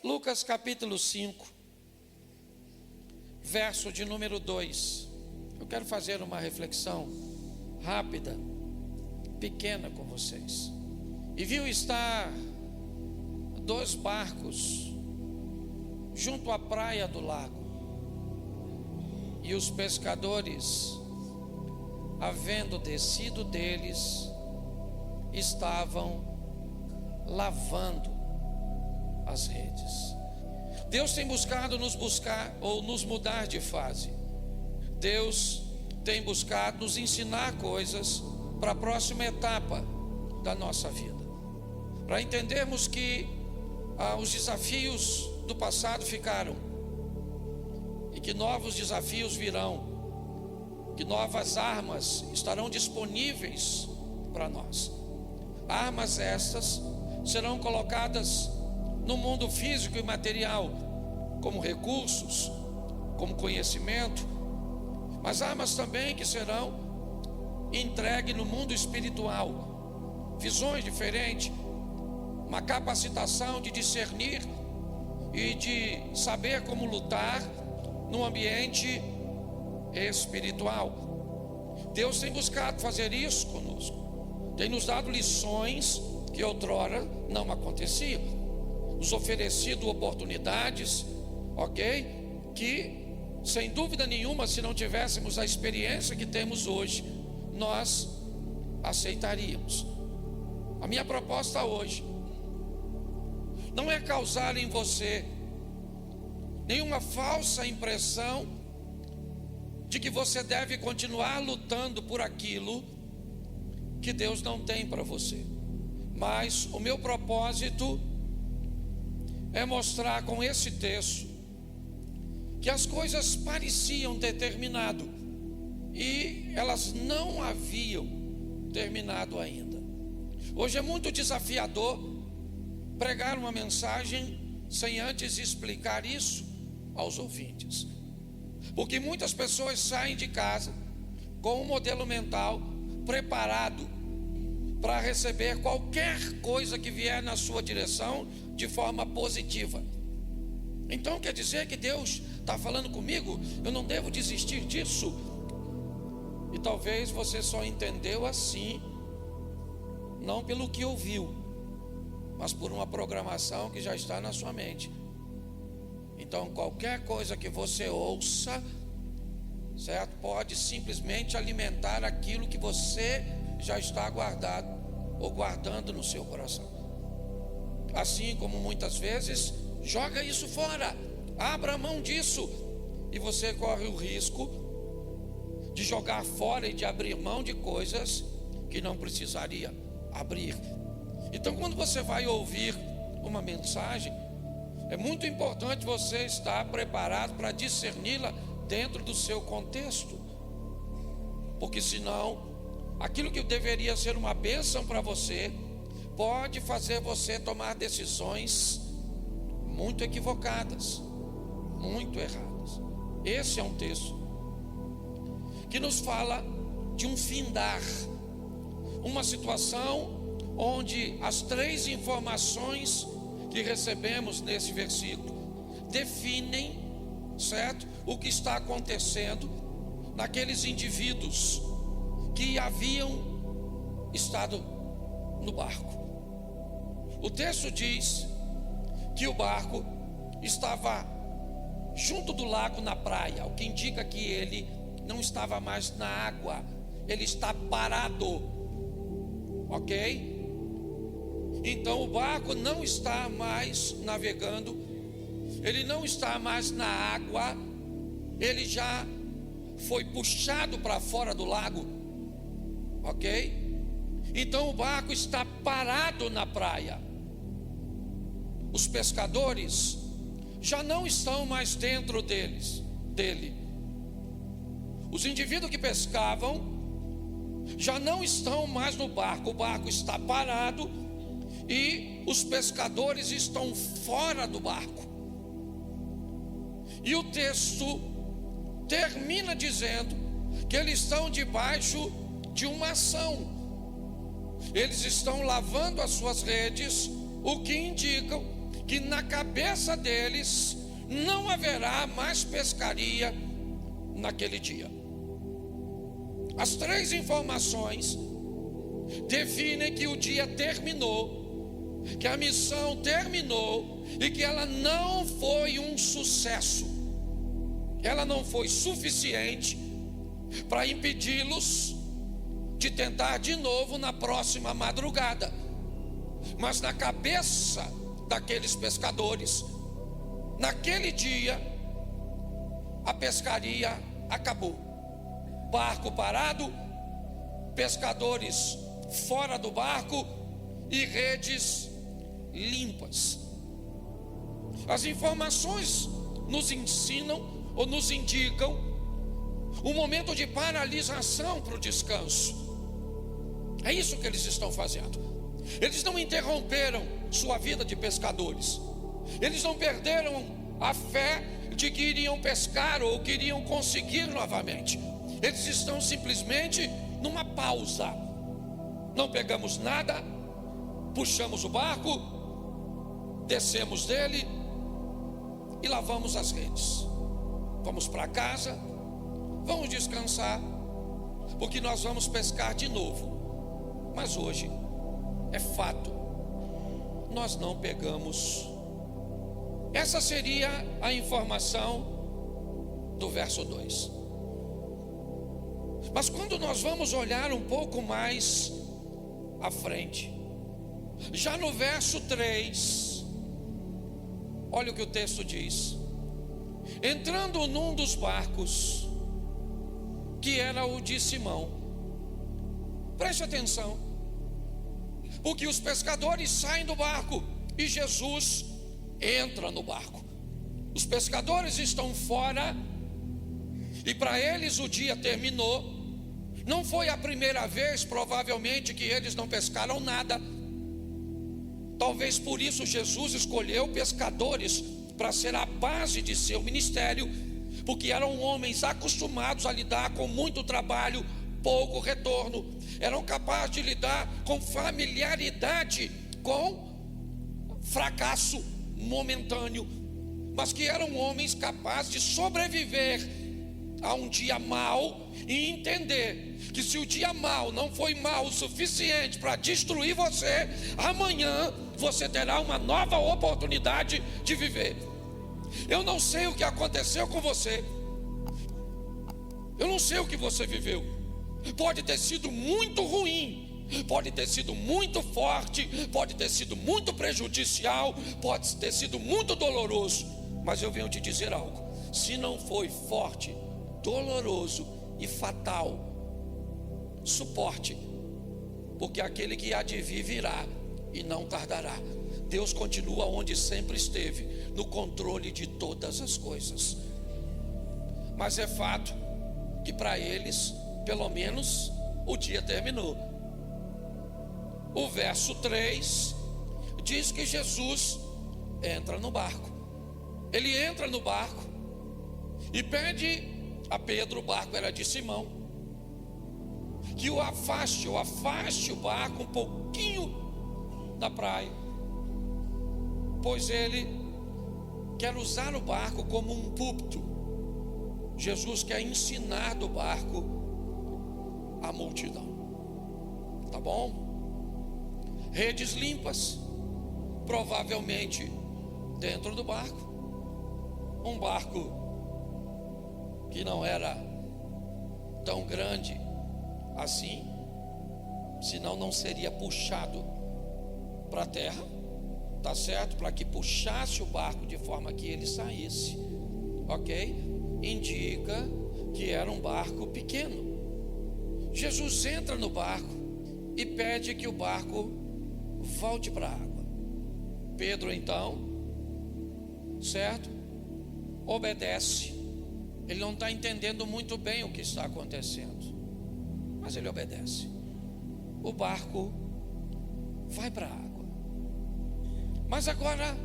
Lucas capítulo 5, verso de número 2. Eu quero fazer uma reflexão rápida, pequena com vocês. E viu estar 2 barcos junto à praia do lago, e os pescadores, havendo descido deles, estavam lavando as redes. Deus tem buscado nos mudar de fase. Deus tem buscado nos ensinar coisas para a próxima etapa da nossa vida, para entendermos que os desafios do passado ficaram e que novos desafios virão, que novas armas estarão disponíveis para nós. Armas estas serão colocadas no mundo físico e material, como recursos, como conhecimento, mas armas também que serão entregues no mundo espiritual, visões diferentes, uma capacitação de discernir e de saber como lutar no ambiente espiritual. Deus tem buscado fazer isso conosco, tem nos dado lições que outrora não aconteciam, nos oferecido oportunidades, que sem dúvida nenhuma, se não tivéssemos a experiência que temos hoje, nós aceitaríamos. A minha proposta hoje não é causar em você nenhuma falsa impressão de que você deve continuar lutando por aquilo que Deus não tem para você. Mas o meu propósito é mostrar com esse texto que as coisas pareciam ter terminado e elas não haviam terminado ainda. Hoje é muito desafiador pregar uma mensagem sem antes explicar isso aos ouvintes, porque muitas pessoas saem de casa com um modelo mental preparado para receber qualquer coisa que vier na sua direção de forma positiva. Então quer dizer que Deus está falando comigo, eu não devo desistir disso? E talvez você só entendeu assim, não pelo que ouviu, mas por uma programação que já está na sua mente. Então qualquer coisa que você ouça, certo, pode simplesmente alimentar aquilo que você já está guardando no seu coração. Assim como muitas vezes, joga isso fora, abra mão disso, e você corre o risco de jogar fora e de abrir mão de coisas que não precisaria abrir. Então quando você vai ouvir uma mensagem, é muito importante você estar preparado para discerni-la dentro do seu contexto, porque senão aquilo que deveria ser uma bênção para você pode fazer você tomar decisões muito equivocadas, muito erradas. Esse é um texto que nos fala de um findar, uma situação onde as 3 informações que recebemos nesse versículo definem, certo, o que está acontecendo naqueles indivíduos que haviam estado no barco. O texto diz que o barco estava junto do lago, na praia, o que indica que ele não estava mais na água, ele está parado, ok? Então o barco não está mais navegando, ele não está mais na água, ele já foi puxado para fora do lago, ok? Então o barco está parado na praia. Os pescadores já não estão mais dentro dele. Os indivíduos que pescavam já não estão mais no barco. O barco está parado e os pescadores estão fora do barco. E o texto termina dizendo que eles estão debaixo de uma ação. Eles estão lavando as suas redes, o que indica que na cabeça deles não haverá mais pescaria naquele dia. As 3 informações definem que o dia terminou, que a missão terminou e que ela não foi um sucesso. Ela não foi suficiente para impedi-los de tentar de novo na próxima madrugada. Mas na cabeça daqueles pescadores, naquele dia, a pescaria acabou. Barco parado, pescadores fora do barco e redes limpas. As informações nos ensinam ou nos indicam um momento de paralisação para o descanso. É isso que eles estão fazendo. Eles não interromperam sua vida de pescadores. Eles não perderam a fé de que iriam pescar ou que iriam conseguir novamente. Eles estão simplesmente numa pausa. Não pegamos nada, puxamos o barco, descemos dele e lavamos as redes. Vamos para casa, vamos descansar, porque nós vamos pescar de novo. Mas hoje é fato, nós não pegamos. Essa seria a informação do verso 2. Mas quando nós vamos olhar um pouco mais à frente, já no verso 3, olha o que o texto diz: entrando num dos barcos, que era o de Simão. Preste atenção, porque os pescadores saem do barco e Jesus entra no barco. Os pescadores estão fora e para eles o dia terminou. Não foi a primeira vez, provavelmente, que eles não pescaram nada. Talvez por isso Jesus escolheu pescadores para ser a base de seu ministério, porque eram homens acostumados a lidar com muito trabalho, pouco retorno. Eram capazes de lidar com familiaridade com fracasso momentâneo, mas que eram homens capazes de sobreviver a um dia mau e entender que se o dia mau não foi mau o suficiente para destruir você, amanhã você terá uma nova oportunidade de viver. Eu não sei o que aconteceu com você, eu não sei o que você viveu. Pode ter sido muito ruim, pode ter sido muito forte, pode ter sido muito prejudicial, pode ter sido muito doloroso, mas eu venho te dizer algo: se não foi forte, doloroso e fatal, suporte, porque aquele que há de vir virá e não tardará. Deus continua onde sempre esteve, no controle de todas as coisas. Mas é fato que para eles, pelo menos, o dia terminou. O verso 3 diz que Jesus entra no barco. Ele entra no barco e pede a Pedro, o barco era de Simão, que o afaste o barco um pouquinho da praia, pois ele quer usar o barco como um púlpito. Jesus quer ensinar do barco a multidão. Tá bom? Redes limpas, provavelmente dentro do barco. Um barco que não era tão grande assim, senão não seria puxado para a terra, tá certo? Para que puxasse o barco de forma que ele saísse, ok? Indica que era um barco pequeno. Jesus entra no barco e pede que o barco volte para a água. Pedro então, certo? Obedece. Ele não está entendendo muito bem o que está acontecendo, mas ele obedece. O barco vai para a água. Mas agora,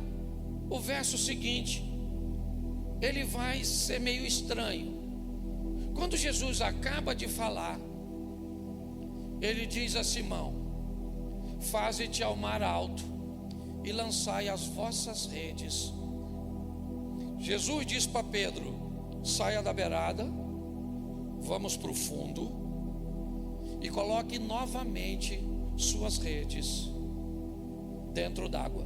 o verso seguinte, ele vai ser meio estranho. Quando Jesus acaba de falar, ele diz a Simão: faze-te ao mar alto e lançai as vossas redes. Jesus diz para Pedro: saia da beirada, vamos para o fundo e coloque novamente suas redes dentro d'água.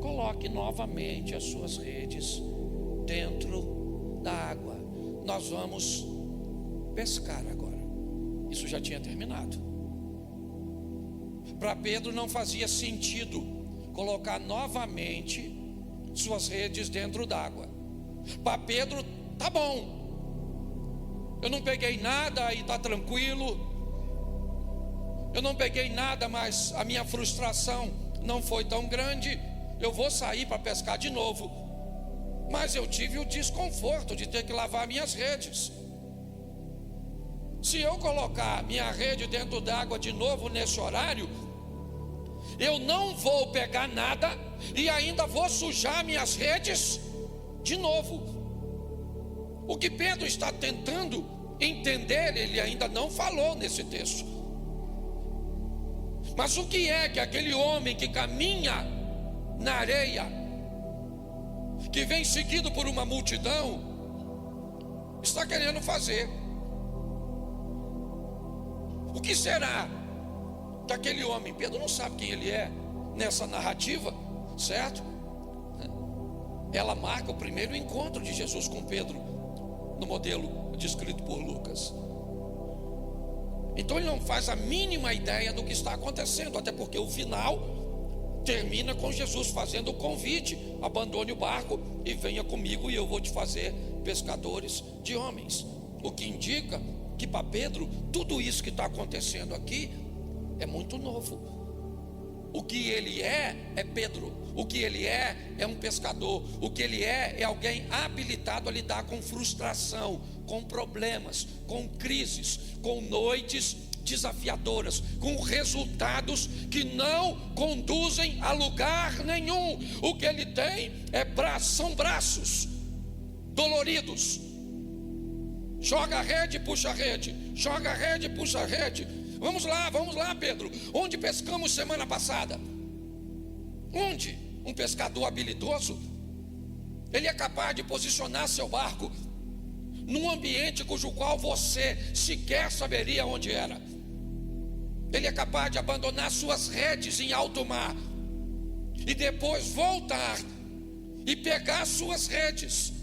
Coloque novamente as suas redes dentro da água. Nós vamos pescar agora. Isso já tinha terminado. Para Pedro não fazia sentido colocar novamente suas redes dentro d'água. Para Pedro, tá bom, eu não peguei nada e está tranquilo. Eu não peguei nada, mas a minha frustração não foi tão grande. Eu vou sair para pescar de novo. Mas eu tive o desconforto de ter que lavar minhas redes. Se eu colocar minha rede dentro d'água de novo nesse horário, eu não vou pegar nada e ainda vou sujar minhas redes de novo. O que Pedro está tentando entender, ele ainda não falou nesse texto. Mas o que é que aquele homem que caminha na areia, que vem seguido por uma multidão, está querendo fazer? O que será que aquele homem, Pedro não sabe quem ele é nessa narrativa, certo? Ela marca o primeiro encontro de Jesus com Pedro no modelo descrito por Lucas. Então ele não faz a mínima ideia do que está acontecendo, até porque o final termina com Jesus fazendo o convite: abandone o barco e venha comigo e eu vou te fazer pescadores de homens. O que indica que para Pedro tudo isso que está acontecendo aqui é muito novo. O que ele é Pedro. O que ele é um pescador. O que ele é alguém habilitado a lidar com frustração, com problemas, com crises, com noites desafiadoras, com resultados que não conduzem a lugar nenhum. O que ele tem são braços doloridos. Joga a rede, puxa a rede. Joga a rede, puxa a rede. Vamos lá, Pedro. Onde pescamos semana passada? Onde? Um pescador habilidoso, ele é capaz de posicionar seu barco num ambiente cujo qual você sequer saberia onde era. Ele é capaz de abandonar suas redes em alto mar e depois voltar e pegar suas redes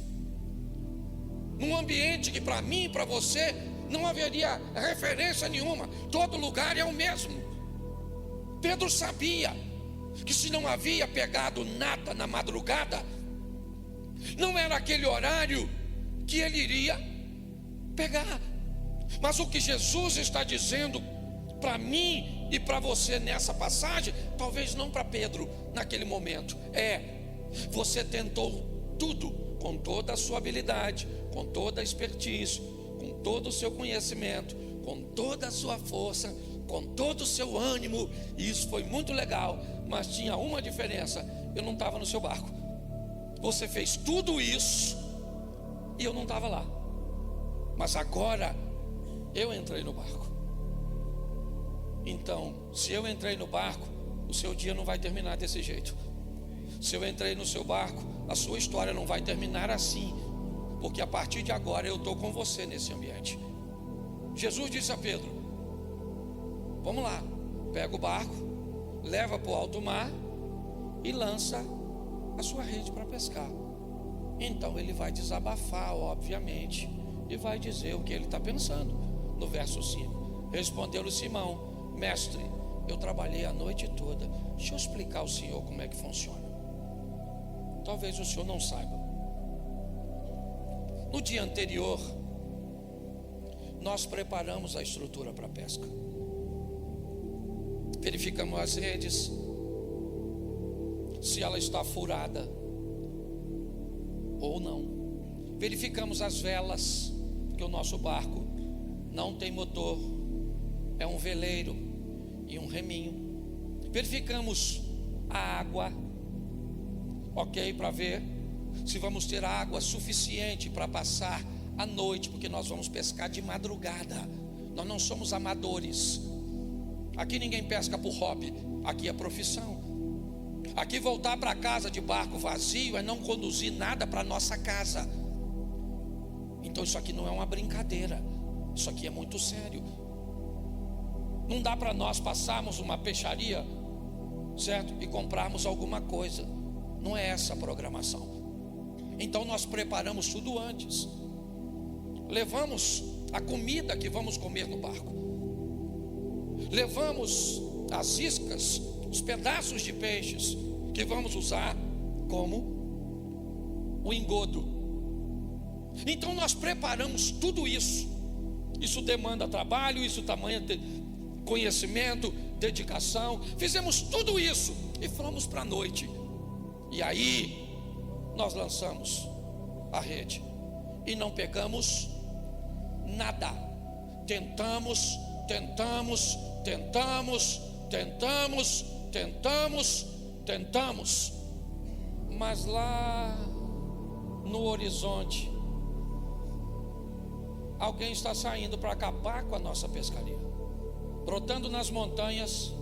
num ambiente que para mim e para você não haveria referência nenhuma. Todo lugar é o mesmo. Pedro sabia que se não havia pegado nada na madrugada, não era aquele horário que ele iria pegar. Mas o que Jesus está dizendo para mim e para você nessa passagem, talvez não para Pedro naquele momento, você tentou tudo, com toda a sua habilidade, com toda a expertise, com todo o seu conhecimento, com toda a sua força, com todo o seu ânimo, e isso foi muito legal, mas tinha uma diferença: eu não estava no seu barco. Você fez tudo isso e eu não estava lá, mas agora eu entrei no barco. Então, se eu entrei no barco, o seu dia não vai terminar desse jeito. Se eu entrei no seu barco, a sua história não vai terminar assim, porque a partir de agora eu estou com você nesse ambiente. Jesus disse a Pedro: vamos lá, pega o barco, leva para o alto mar e lança a sua rede para pescar. Então ele vai desabafar, obviamente, e vai dizer o que ele está pensando. No verso 5, respondeu-lhe Simão: mestre, eu trabalhei a noite toda. Deixa eu explicar ao senhor como é que funciona. Talvez o senhor não saiba. No dia anterior, nós preparamos a estrutura para a pesca. Verificamos as redes, se ela está furada ou não. Verificamos as velas, porque o nosso barco não tem motor, é um veleiro e um reminho. Verificamos a água, ok, para ver se vamos ter água suficiente para passar a noite, porque nós vamos pescar de madrugada. Nós não somos amadores. Aqui ninguém pesca por hobby, aqui é profissão. Aqui voltar para casa de barco vazio é não conduzir nada para nossa casa. Então isso aqui não é uma brincadeira, isso aqui é muito sério. Não dá para nós passarmos uma peixaria, certo? E comprarmos alguma coisa. Não é essa a programação. Então nós preparamos tudo antes. Levamos a comida que vamos comer no barco. Levamos as iscas, os pedaços de peixes que vamos usar como o engodo. Então nós preparamos tudo isso. Isso demanda trabalho, isso tamanho de conhecimento, dedicação. Fizemos tudo isso e fomos para a noite. E aí nós lançamos a rede e não pegamos nada. Tentamos, mas lá no horizonte alguém está saindo para acabar com a nossa pescaria. Brotando nas montanhas,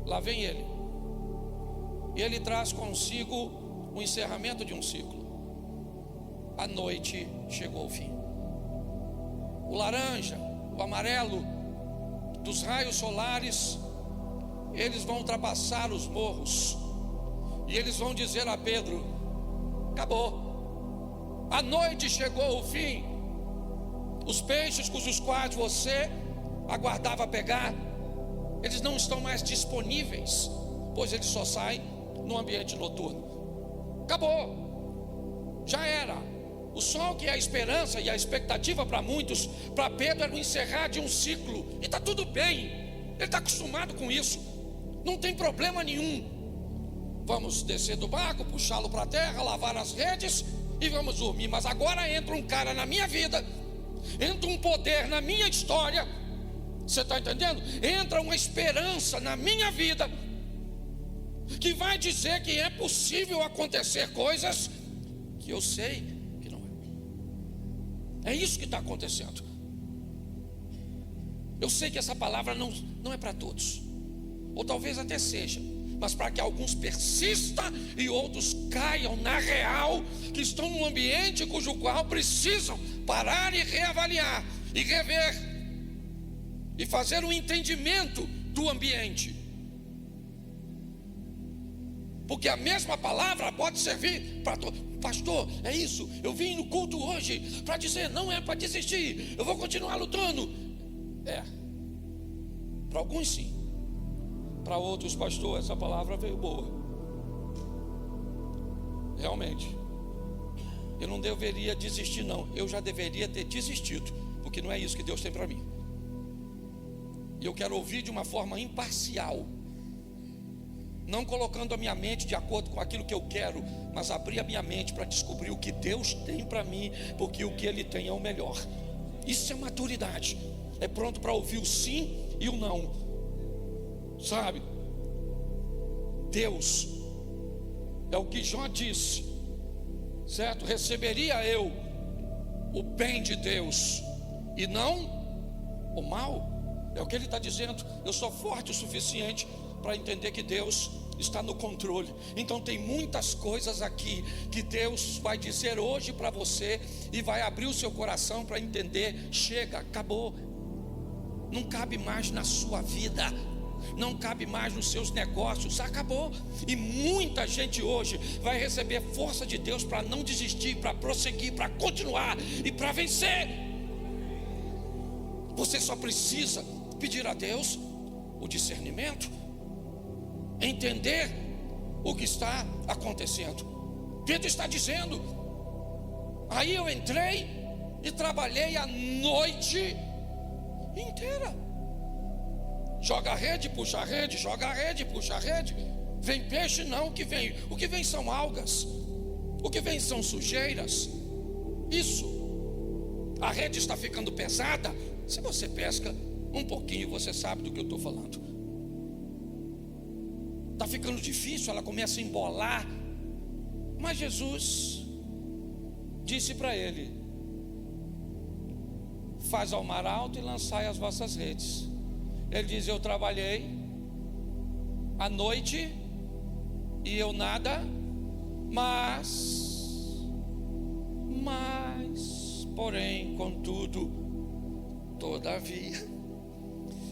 lá vem ele. E ele traz consigo o encerramento de um ciclo. A noite chegou ao fim. O laranja, o amarelo dos raios solares, eles vão ultrapassar os morros e eles vão dizer a Pedro: acabou, a noite chegou ao fim. Os peixes cujos quais você aguardava pegar, eles não estão mais disponíveis, pois eles só saem no ambiente noturno. Acabou, já era. O sol, que é a esperança e a expectativa para muitos, para Pedro era o encerrar de um ciclo. E está tudo bem, ele está acostumado com isso, não tem problema nenhum. Vamos descer do barco, puxá-lo para a terra, lavar as redes e vamos dormir. Mas agora entra um cara na minha vida, entra um poder na minha história. Você está entendendo? Entra uma esperança na minha vida que vai dizer que é possível acontecer coisas que eu sei. É isso que está acontecendo. Eu sei que essa palavra não é para todos, ou talvez até seja, mas para que alguns persistam e outros caiam na real, que estão num ambiente cujo qual precisam parar e reavaliar, e rever, e fazer um entendimento do ambiente. Porque a mesma palavra pode servir para todos. Pastor, é isso, eu vim no culto hoje para dizer, não é para desistir, eu vou continuar lutando. Para alguns sim, para outros, pastor, essa palavra veio boa. Realmente, eu não deveria desistir não, eu já deveria ter desistido, porque não é isso que Deus tem para mim. E eu quero ouvir de uma forma imparcial, não colocando a minha mente de acordo com aquilo que eu quero, mas abrir a minha mente para descobrir o que Deus tem para mim, porque o que Ele tem é o melhor. Isso é maturidade. É pronto para ouvir o sim e o não. Sabe? Deus é o que Jó disse, certo? Receberia eu o bem de Deus e não o mal. É o que ele está dizendo. Eu sou forte o suficiente para entender que Deus está no controle. Então tem muitas coisas aqui que Deus vai dizer hoje para você e vai abrir o seu coração para entender. Chega, acabou. Não cabe mais na sua vida, não cabe mais nos seus negócios, acabou. E muita gente hoje vai receber força de Deus para não desistir, para prosseguir, para continuar e para vencer. Você só precisa pedir a Deus o discernimento, entender o que está acontecendo. Pedro está dizendo: aí eu entrei e trabalhei a noite inteira. Joga a rede, puxa a rede, joga a rede, puxa a rede. Vem peixe? Não, o que vem são algas, o que vem são sujeiras. Isso, a rede está ficando pesada. Se você pesca um pouquinho, você sabe do que eu estou falando. Está ficando difícil, ela começa a embolar. Mas Jesus disse para ele: faz ao mar alto e lançai as vossas redes. Ele diz: eu trabalhei a noite e eu nada, porém, contudo, todavia,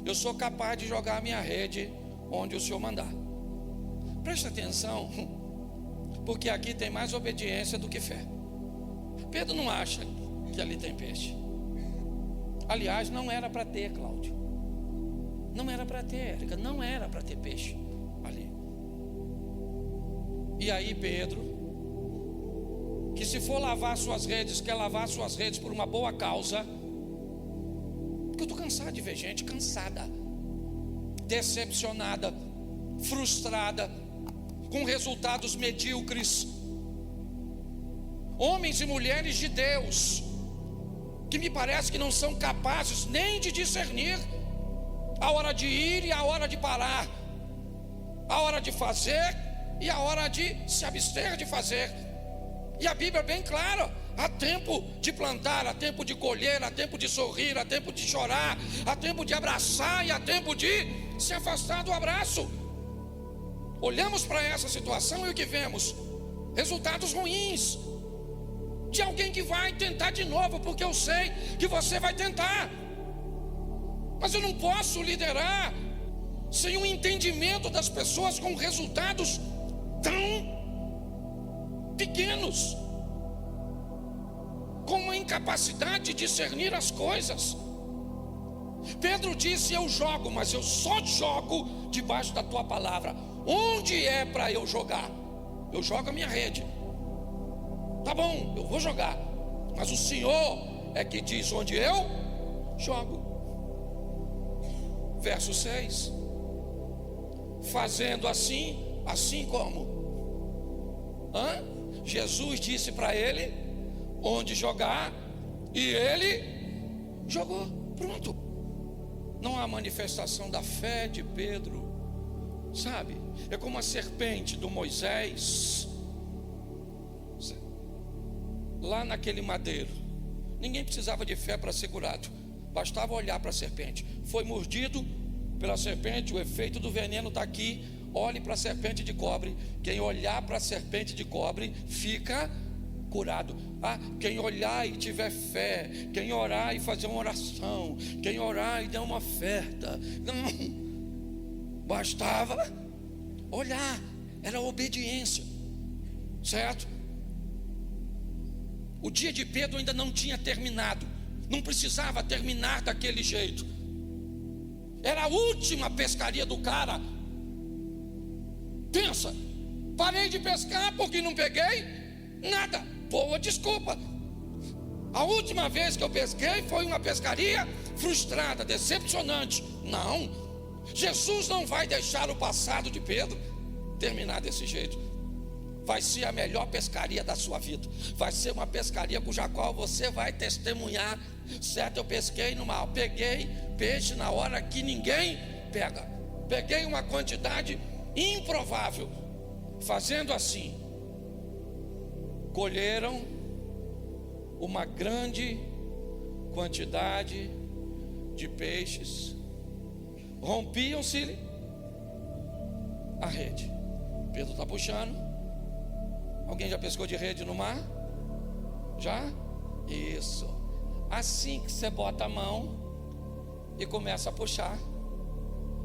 eu sou capaz de jogar a minha rede onde o Senhor mandar. Preste atenção, porque aqui tem mais obediência do que fé. Pedro não acha que ali tem peixe. Aliás, não era para ter, Cláudio. Não era para ter, Érica. Não era para ter peixe ali. E aí Pedro, que se for lavar suas redes, quer lavar suas redes por uma boa causa. Porque eu estou cansado de ver gente cansada, decepcionada, frustrada, com resultados medíocres. Homens e mulheres de Deus, que me parece que não são capazes nem de discernir a hora de ir e a hora de parar, a hora de fazer e a hora de se abster de fazer. E a Bíblia é bem clara: há tempo de plantar, há tempo de colher, há tempo de sorrir, há tempo de chorar, há tempo de abraçar e há tempo de se afastar do abraço. Olhamos para essa situação e o que vemos? Resultados ruins de alguém que vai tentar de novo, porque eu sei que você vai tentar. Mas eu não posso liderar sem um entendimento das pessoas com resultados tão pequenos, com uma incapacidade de discernir as coisas. Pedro disse: eu jogo, mas eu só jogo debaixo da tua palavra. Onde é para eu jogar? Eu jogo a minha rede. Tá bom, eu vou jogar, mas o Senhor é que diz onde eu jogo. Verso 6: fazendo assim como? Jesus disse para ele onde jogar, e ele jogou. Pronto. Não há manifestação da fé de Pedro, sabe? É como a serpente do Moisés lá naquele madeiro. Ninguém precisava de fé para ser curado, bastava olhar para a serpente. Foi mordido pela serpente, o efeito do veneno está aqui. Olhe para a serpente de cobre. Quem olhar para a serpente de cobre fica curado. Quem olhar e tiver fé, quem orar e fazer uma oração, quem orar e dar uma oferta, não, bastava olhar, era obediência, certo? O dia de Pedro ainda não tinha terminado, não precisava terminar daquele jeito. Era a última pescaria do cara. Pensa, parei de pescar porque não peguei nada. Boa desculpa. A última vez que eu pesquei foi uma pescaria frustrada, decepcionante. Não, Jesus não vai deixar o passado de Pedro terminar desse jeito. Vai ser a melhor pescaria da sua vida. Vai ser uma pescaria cuja qual você vai testemunhar. Certo, eu pesquei no mar, peguei peixe na hora que ninguém pega. Peguei uma quantidade improvável. Fazendo assim, colheram uma grande quantidade de peixes. Rompiam-se a rede. Pedro está puxando. Alguém já pescou de rede no mar? Já? Isso. Assim que você bota a mão e começa a puxar,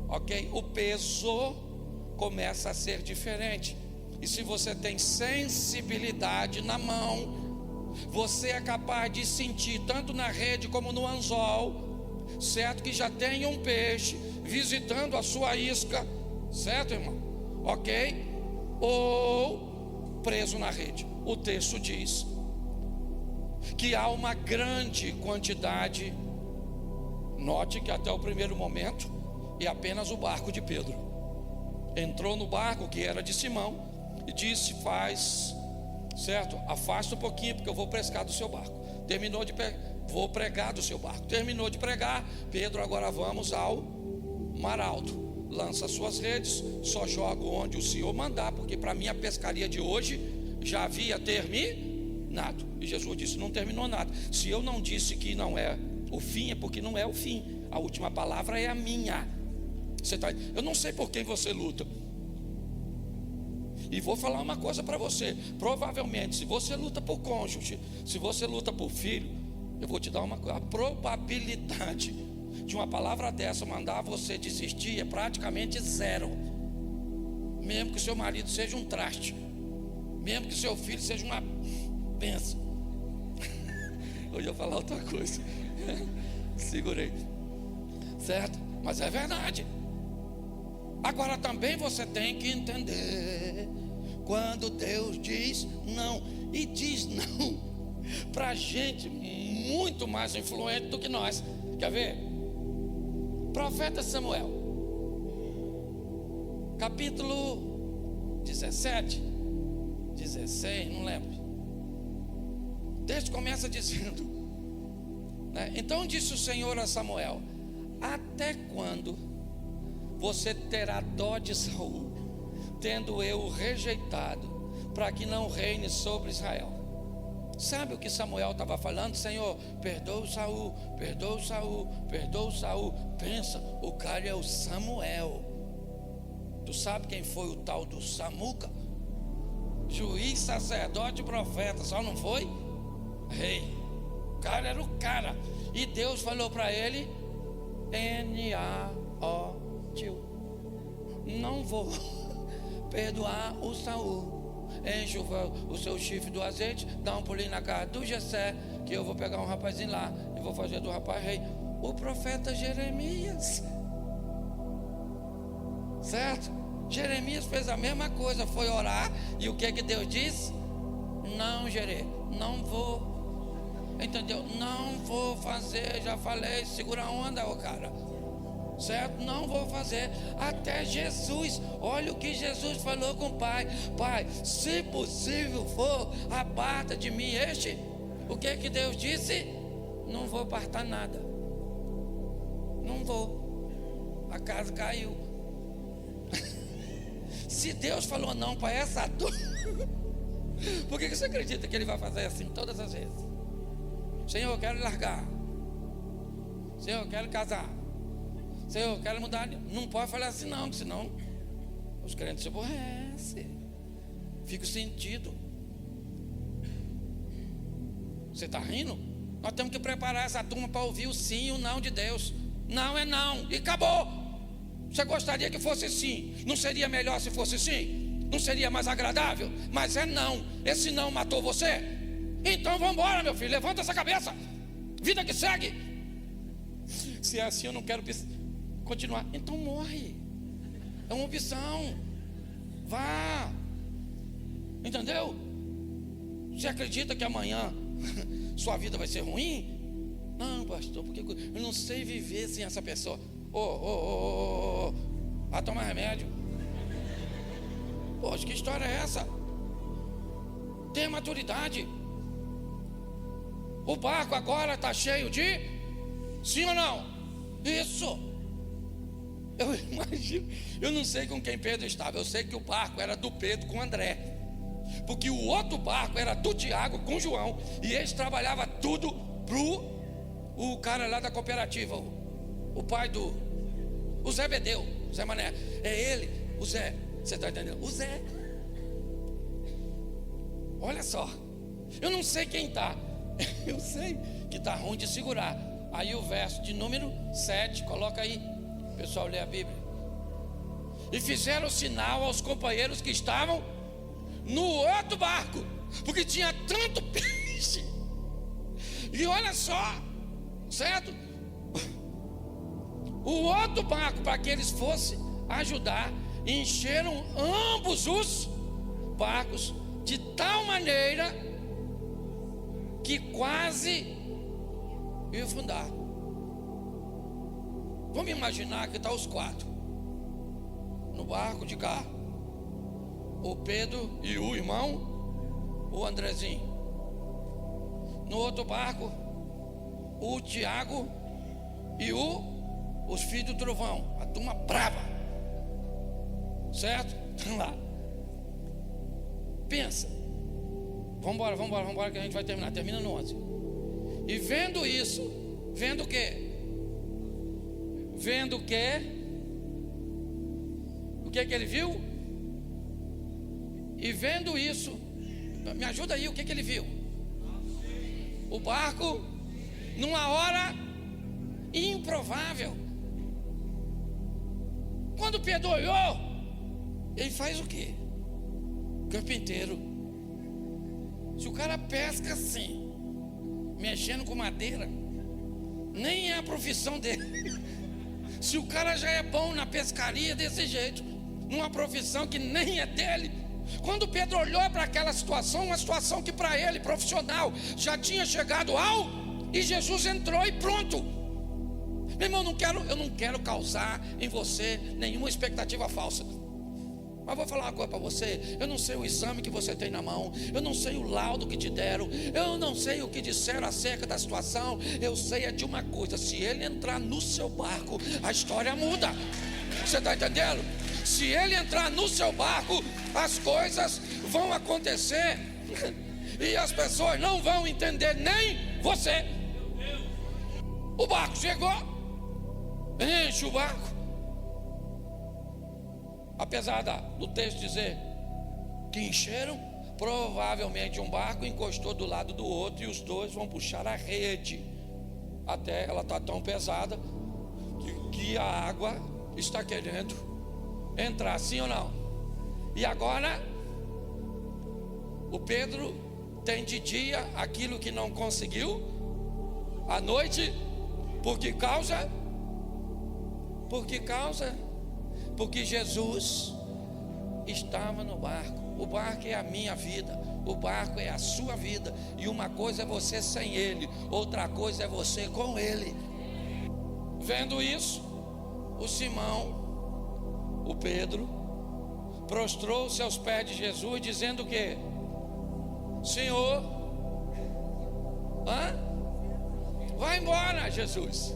ok? O peso começa a ser diferente. E se você tem sensibilidade na mão, você é capaz de sentir tanto na rede como no anzol, certo? Que já tem um peixe visitando a sua isca, certo, irmão? Ok? Ou preso na rede. O texto diz que há uma grande quantidade. Note que até o primeiro momento é apenas o barco de Pedro. Entrou no barco que era de Simão e disse: faz, certo? Afasta um pouquinho porque eu vou pescar do seu barco. Terminou de vou pregar do seu barco. Terminou de pregar, Pedro, agora vamos ao mar alto. Lança suas redes, só jogo onde o Senhor mandar, porque para mim a pescaria de hoje já havia terminado. E Jesus disse: não terminou nada. Se eu não disse que não é o fim, é porque não é o fim. A última palavra é a minha. Eu não sei por quem você luta. E vou falar uma coisa para você: provavelmente, se você luta por cônjuge, se você luta por filho, eu vou te dar uma coisa: a probabilidade de uma palavra dessa mandar você desistir é praticamente zero. Mesmo que seu marido seja um traste, mesmo que seu filho seja uma benção. Eu ia falar outra coisa. Segurei. Certo? Mas é verdade. Agora também você tem que entender, quando Deus diz não, e diz não para gente muito mais influente do que nós. Quer ver? Profeta Samuel, capítulo 17, 16, não lembro. O texto começa dizendo, né? Então disse o Senhor a Samuel: até quando você terá dó de Saul, tendo eu o rejeitado, para que não reine sobre Israel? Sabe o que Samuel estava falando? Senhor, perdoa Saul, perdoa Saul, perdoa Saul. Pensa, o cara é o Samuel. Tu sabe quem foi o tal do Samuca? Juiz, sacerdote e profeta, só não foi rei. O cara era o cara. E Deus falou para ele: N-A-O-Tio, não vou perdoar o Saul. Enche o seu chifre do azeite, dá um pulinho na casa do Jessé, que eu vou pegar um rapazinho lá e vou fazer do rapaz rei. O profeta Jeremias, certo? Jeremias fez a mesma coisa, foi orar, e o que Deus disse? Não, não vou, entendeu? Não vou fazer, já falei, segura a onda, ô cara. Certo? Não vou fazer. Até Jesus, olha o que Jesus falou com o Pai: Pai, se possível for, aparta de mim este. O que Deus disse? Não vou apartar nada. Não vou. A casa caiu. Se Deus falou não para essa turma, por que você acredita que Ele vai fazer assim todas as vezes? Senhor, eu quero largar. Senhor, eu quero casar. Senhor, eu quero mudar. Não pode falar assim não, porque senão os crentes se aborrecem. Fica o sentido. Você está rindo? Nós temos que preparar essa turma para ouvir o sim e o não de Deus. Não é não, e acabou. Você gostaria que fosse sim? Não seria melhor se fosse sim? Não seria mais agradável? Mas é não. Esse não matou você? Então vamos embora, meu filho, levanta essa cabeça. Vida que segue. Se é assim, eu não quero continuar. Então morre. É uma opção. Vá. Entendeu? Você acredita que amanhã sua vida vai ser ruim? Não, pastor, porque eu não sei viver sem essa pessoa. Vai tomar remédio. Poxa, que história é essa? Tenha maturidade. O barco agora está cheio de... Sim ou não? Isso. Eu imagino. Eu não sei com quem Pedro estava. Eu sei que o barco era do Pedro com André, porque o outro barco era do Tiago com João, e eles trabalhavam tudo pro o cara lá da cooperativa, o pai do o Zé Bedeu, Zé Mané. É ele, o Zé. Você está entendendo? O Zé. Olha só. Eu não sei quem está. Eu sei que está ruim de segurar. Aí o verso de número 7, coloca aí, o pessoal lê a Bíblia. E fizeram sinal aos companheiros que estavam no outro barco, porque tinha tanto peixe. E olha só, certo? O outro barco, para que eles fossem ajudar, encheram ambos os barcos de tal maneira que quase ia afundar. Vamos imaginar que está os quatro no barco de cá: o Pedro e o irmão, o Andrezinho. No outro barco, o Tiago e os filhos do trovão, a turma brava, certo? Vamos lá. Pensa. Vamos embora que a gente vai terminar. Termina no 11. E vendo isso, vendo o quê? Vendo o quê? O que é que ele viu? E vendo isso, me ajuda aí, o que ele viu? O barco numa hora improvável. Quando Pedro olhou, ele faz o quê? Carpinteiro. Se o cara pesca assim, mexendo com madeira, nem é a profissão dele. Se o cara já é bom na pescaria desse jeito, numa profissão que nem é dele. Quando Pedro olhou para aquela situação, uma situação que para ele, profissional, já tinha chegado ao, e Jesus entrou e pronto. Meu irmão, eu não quero causar em você nenhuma expectativa falsa. Mas vou falar uma coisa para você. Eu não sei o exame que você tem na mão, eu não sei o laudo que te deram, eu não sei o que disseram acerca da situação. Eu sei é de uma coisa: se ele entrar no seu barco, a história muda. Você está entendendo? Se ele entrar no seu barco, as coisas vão acontecer e as pessoas não vão entender, nem você. O barco chegou, enche o barco. Apesar do texto dizer que encheram, provavelmente um barco encostou do lado do outro e os dois vão puxar a rede até ela está tão pesada que a água está querendo entrar, sim ou não? E agora o Pedro tem de dia aquilo que não conseguiu à noite. Porque Jesus estava no barco. O barco é a minha vida, o barco é a sua vida. E uma coisa é você sem ele, outra coisa é você com ele. Vendo isso, o Simão, o Pedro, prostrou-se aos pés de Jesus, dizendo o quê? Senhor, vai embora, Jesus,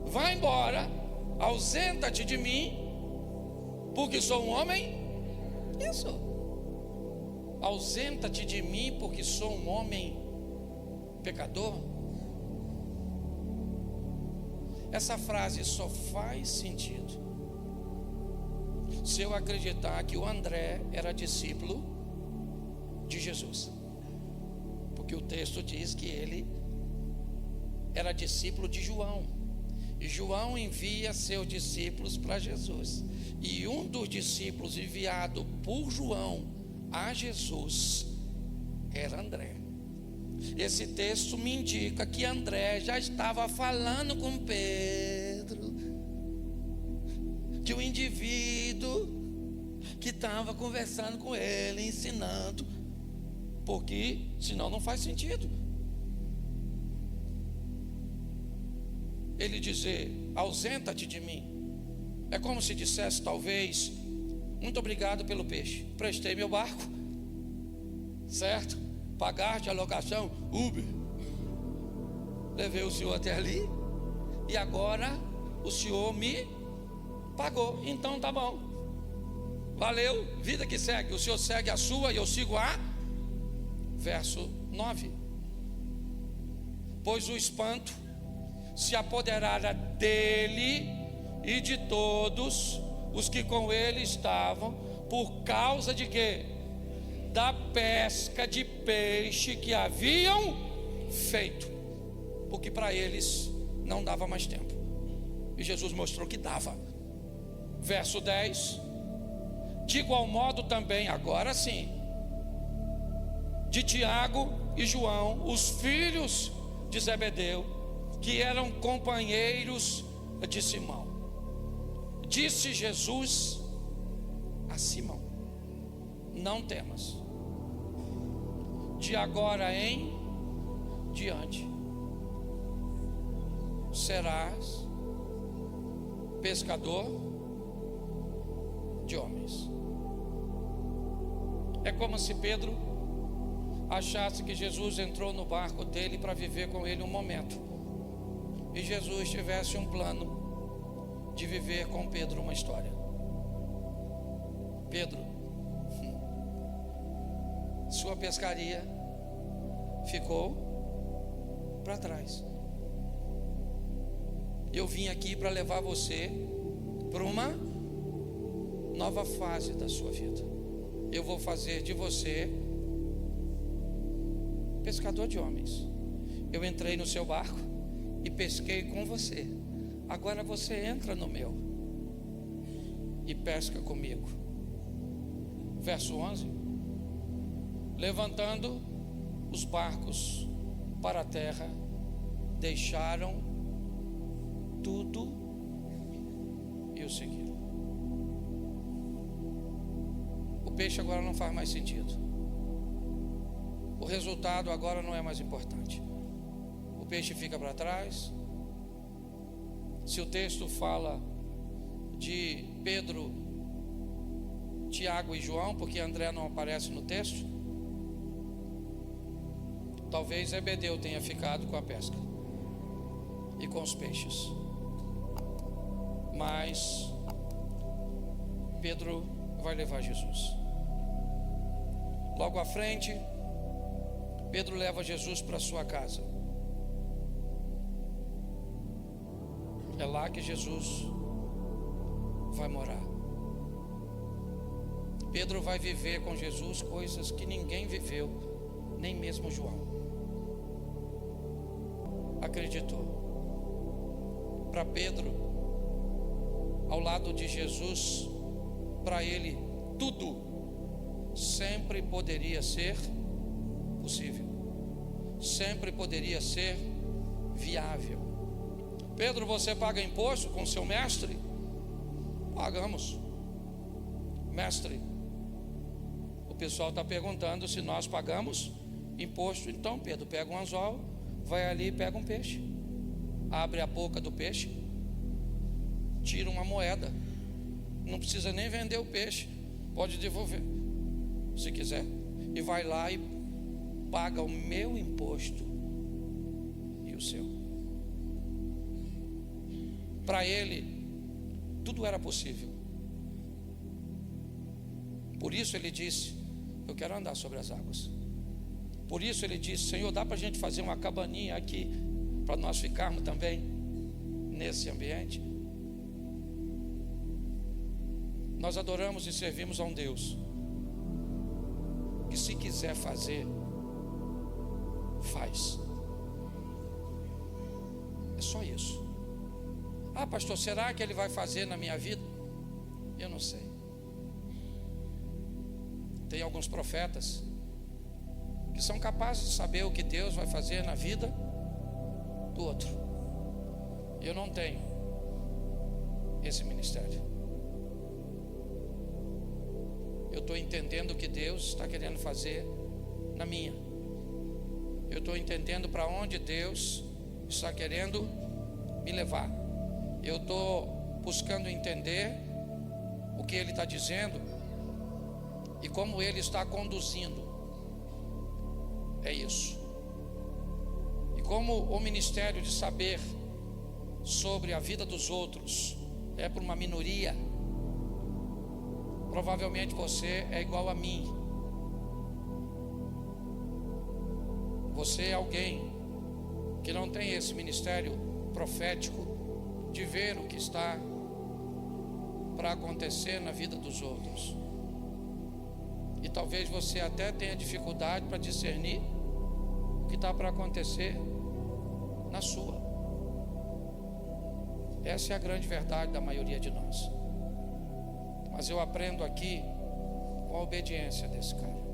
vai embora, ausenta-te de mim, porque sou um homem. Isso. Ausenta-te de mim, porque sou um homem pecador. Essa frase só faz sentido se eu acreditar que o André era discípulo de Jesus, porque o texto diz que ele era discípulo de João, e João envia seus discípulos para Jesus, e um dos discípulos enviado por João a Jesus era André. Esse texto me indica que André já estava falando com Pedro, de um indivíduo que estava conversando com ele, ensinando, porque senão não faz sentido ele dizer: ausenta-te de mim. É como se dissesse talvez: muito obrigado pelo peixe, prestei meu barco, certo? Pagaste a locação, Uber, levei o senhor até ali, e agora o senhor me pagou, então tá bom, valeu, vida que segue. O senhor segue a sua e eu sigo a. Verso 9: pois o espanto se apoderara dele e de todos os que com ele estavam, por causa de quê? Da pesca de peixe que haviam feito, porque para eles não dava mais tempo, e Jesus mostrou que dava. Verso 10: de igual modo também, agora sim, de Tiago e João, os filhos de Zebedeu, que eram companheiros de Simão. Disse Jesus a Simão: não temas, de agora em diante serás pescador de homens. É como se Pedro achasse que Jesus entrou no barco dele para viver com ele um momento, e Jesus tivesse um plano de viver com Pedro uma história. Pedro, sua pescaria ficou para trás. Eu vim aqui para levar você para uma nova fase da sua vida. eu vou fazer de você pescador de homens. Eu entrei no seu barco e pesquei com você. Agora você entra no meu e pesca comigo. Verso 11. Levantando os barcos para a terra, deixaram tudo e o seguiram. O peixe agora não faz mais sentido. O resultado agora não é mais importante. O peixe fica para trás. Se o texto fala de Pedro, Tiago e João, porque André não aparece no texto, talvez Zebedeu tenha ficado com a pesca e com os peixes, mas Pedro vai levar Jesus. Logo à frente, Pedro leva Jesus para sua casa. É lá que Jesus vai morar. Pedro vai viver com Jesus coisas que ninguém viveu, nem mesmo João. Acreditou. Para Pedro, ao lado de Jesus, para ele tudo sempre poderia ser possível, sempre poderia ser viável. Pedro, você paga imposto com seu mestre? Pagamos. Mestre, o pessoal está perguntando se nós pagamos imposto. Então Pedro pega um anzol, vai ali e pega um peixe, abre a boca do peixe, tira uma moeda. Não precisa nem vender o peixe, pode devolver se quiser, e vai lá e paga o meu imposto e o seu. Para ele tudo era possível. Por isso ele disse: eu quero andar sobre as águas. Por isso ele disse: Senhor, dá para a gente fazer uma cabaninha aqui para nós ficarmos também nesse ambiente? Nós adoramos e servimos a um Deus que, se quiser fazer, faz. É só isso. Ah, pastor, será que ele vai fazer na minha vida? Eu não sei. Tem alguns profetas que são capazes de saber o que Deus vai fazer na vida do outro. Eu não tenho esse ministério. Eu estou entendendo o que Deus está querendo fazer na minha. Eu estou entendendo para onde Deus está querendo me levar. Eu estou buscando entender o que Ele está dizendo e como Ele está conduzindo. É isso. E como o ministério de saber sobre a vida dos outros é para uma minoria, provavelmente você é igual a mim. Você é alguém que não tem esse ministério profético de ver o que está para acontecer na vida dos outros. E talvez você até tenha dificuldade para discernir o que está para acontecer na sua. Essa é a grande verdade da maioria de nós. Mas eu aprendo aqui com a obediência desse cara.